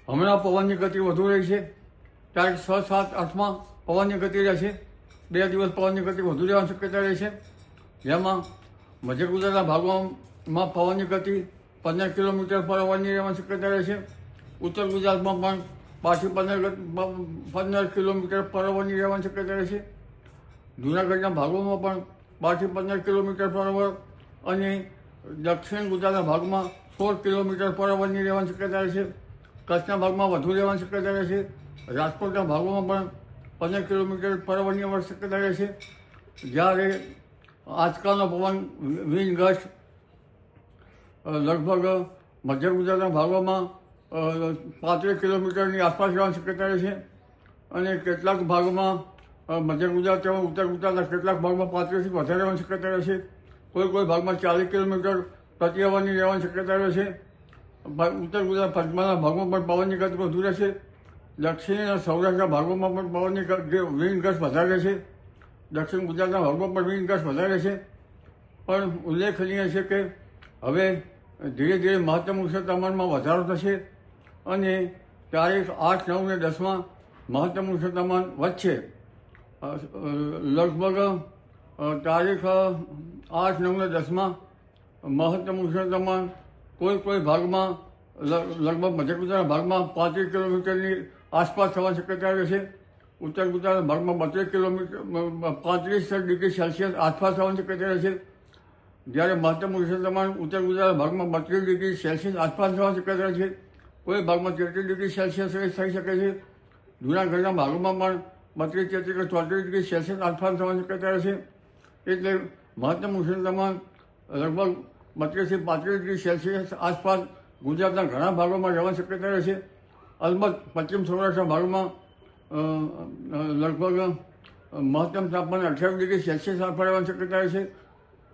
હમણાં પવનની ગતિ વધુ રહી છે. તારીખ 6, 7, 8માં પવનની ગતિ રહેશે. 2 દિવસ પવનની ગતિ વધુ રહેવાની શક્યતા રહે છે. જેમાં મધ્ય ગુજરાતના ભાગોમાં પવનની ગતિ 15 કિલોમીટર પર અવરની રહેવાની શક્યતા રહે છે. ઉત્તર ગુજરાતમાં પણ પાછી 15 કિલોમીટર પર અવરની રહેવાની શક્યતા રહે છે. જૂનાગઢના ભાગોમાં પણ પાછી 15 કિલોમીટર પર અવર અને દક્ષિણ ગુજરાતના ભાગમાં 16 કિલોમીટર પર અવરની રહેવાની શક્યતા રહે છે. કચ્છના ભાગમાં વધુ રહેવાની શક્યતા રહે છે. રાજકોટના ભાગોમાં પણ 15 કિલોમીટર પર અવરની શક્યતા રહે છે. જ્યારે આજકાલનો પવન વિન્ડ ગસ્ટ લગભગ મધ્ય ગુજરાતના ભાગોમાં 35 કિલોમીટરની આસપાસ રહેવાની શક્યતા રહે છે. અને કેટલાક ભાગમાં મધ્ય ગુજરાત તેમજ ઉત્તર ગુજરાતના કેટલાક ભાગમાં 35થી વધારે રહેવાની શક્યતા રહે છે. કોઈ ભાગમાં 40 કિલોમીટર પ્રતિ અવરની રહેવાની શક્યતા રહે છે. ઉત્તર ગુજરાત પંચમહાલના ભાગમાં પણ પવનની ગતિ વધુ રહેશે. દક્ષિણ અને સૌરાષ્ટ્રના ભાગોમાં પણ પવનની વિન્ડ ગસ્ટ વધારે છે. દક્ષિણ ગુજરાતના ભાગમાં પણ વિન્ડ ગસ્ટ વધારે છે. પણ ઉલ્લેખનીય છે કે હવે ધીરે ધીરે મહત્તમ ઉષ્ણતા તાપમાનમાં વધારો થશે અને તારીખ 8, 9 અને 10માં મહત્તમ ઉષ્ણતા તાપમાન વધશે. લગભગ તારીખ 8, 9 અને 10માં મહત્તમ ઉષ્ણતા તાપમાન કોઈ ભાગમાં લગભગ મધ્ય ગુજરાતના ભાગમાં 35 કિલોમીટરની આસપાસ થવાની શક્યતા રહે છે. ઉત્તર ગુજરાતના ભાગમાં 32 કિલોમીટર 35 ડિગ્રી સેલ્સિયસ આસપાસ થવાની શક્યતા રહે છે. જ્યારે મહત્તમ ઉષ્ણતા તાપમાન ઉત્તર ગુજરાતના ભાગમાં 32 ડિગ્રી સેલ્સિયસ આસપાસ થવાની શક્યતા રહે છે. કોઈ ભાગમાં 33 ડિગ્રી સેલ્સિયસ થઈ શકે છે. જૂનાગઢના ભાગોમાં પણ 32, 33, 34 ડિગ્રી સેલ્સિયસ આસપાસ થવાની શક્યતા રહે છે. એટલે મહત્તમ ઉષ્ણતા તાપમાન લગભગ 32થી 35 ડિગ્રી સેલ્સિયસ આસપાસ ગુજરાતના ઘણા ભાગોમાં રહેવાની શક્યતા રહે છે. અલબત્ત પશ્ચિમ સૌરાષ્ટ્રના ભાગમાં લગભગ મહત્તમ તાપમાન 28 ડિગ્રી સેલ્સિયસ આસપાસ રહેવાની શક્યતા રહે છે.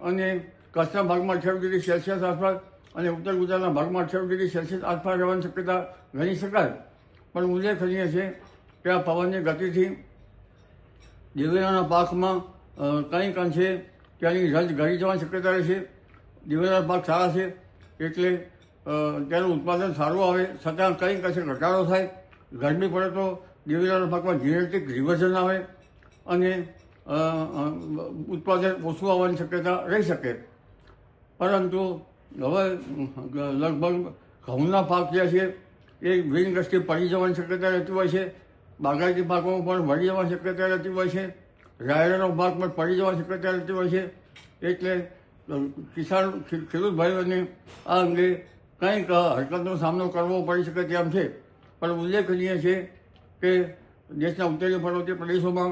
અને કચ્છના ભાગમાં 28 ડિગ્રી સેલ્સિયસ આસપાસ અને ઉત્તર ગુજરાતના ભાગમાં 28 ડિગ્રી સેલ્સિયસ આસપાસ રહેવાની શક્યતા ગણી શકાય. પણ ઉલ્લેખનીય છે કે આ પવનની ગતિથી દિવેલાના પાકમાં કંઈક અંશે ત્યાંની રજ ઘટી જવાની શક્યતા રહે છે. દિવેલાના પાક સારા છે એટલે તેનું ઉત્પાદન સારું આવે, છતાં કંઈક અંશે ઘટાડો થાય. ગરમી પડે તો દિવેલાના પાકમાં જીનેટિક રિવર્ઝન આવે અને ઉત્પાદન ઓછું આવવાની શક્યતા રહી શકે. પરંતુ હવે લગભગ ઘઉંના પાક જે છે એ વિન્ડ ગસ્ટથી પડી જવાની શક્યતા રહેતી હોય છે. બાગાયતી પાકોમાં પણ વળી જવાની શક્યતા રહેતી હોય છે. રાયડાનો પાક પણ પડી જવાની શક્યતા રહેતી હોય છે. એટલે ખેડૂત ભાઈઓને આ અંગે કંઈક હરકતનો સામનો કરવો પડી શકે તેમ છે. પણ ઉલ્લેખનીય છે કે દેશના ઉત્તરીય પર્વતીય પ્રદેશોમાં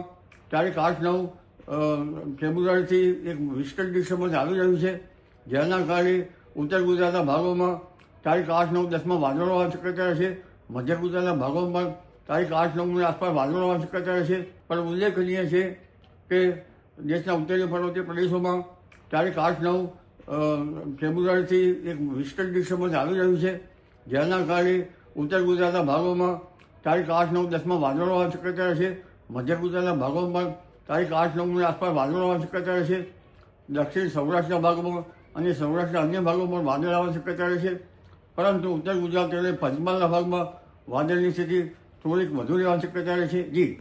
તારીખ 8, 9 ફેબ્રુઆરીથી એક વિસ્કટ ડિસ્ટર્બન્સ આવી રહ્યું છે. જેના કારણે ઉત્તર ગુજરાતના ભાગોમાં તારીખ 8, 9, 10માં વાદળો આવવાની શક્યતા રહેશે. મધ્ય ગુજરાતના ભાગોમાં તારીખ 8, 9ની આસપાસ વાદળો આવવાની શક્યતા રહેશે. પણ ઉલ્લેખનીય છે કે દેશના ઉત્તરીય પર્વતીય પ્રદેશોમાં તારીખ 8, 9 ફેબ્રુઆરીથી એક વિસ્કટ ડિસ્ટર્બન્સ આવી રહ્યું છે. જેના કારણે ઉત્તર ગુજરાતના ભાગોમાં તારીખ 8, 9, 10માં વાદળો આવવાની શક્યતા રહેશે. મધ્ય ગુજરાતના ભાગોમાં તારીખ 8, 9ની આસપાસ વાદળો આવવાની શક્યતા રહેશે. દક્ષિણ સૌરાષ્ટ્રના ભાગોમાં અને સૌરાષ્ટ્રના અન્ય ભાગોમાં વાદળ આવવાની શક્યતા રહેશે. પરંતુ ઉત્તર ગુજરાત અને પંચમહાલના ભાગમાં વાદળની સ્થિતિ થોડીક વધુ રહેવાની શક્યતા રહે છે. જી.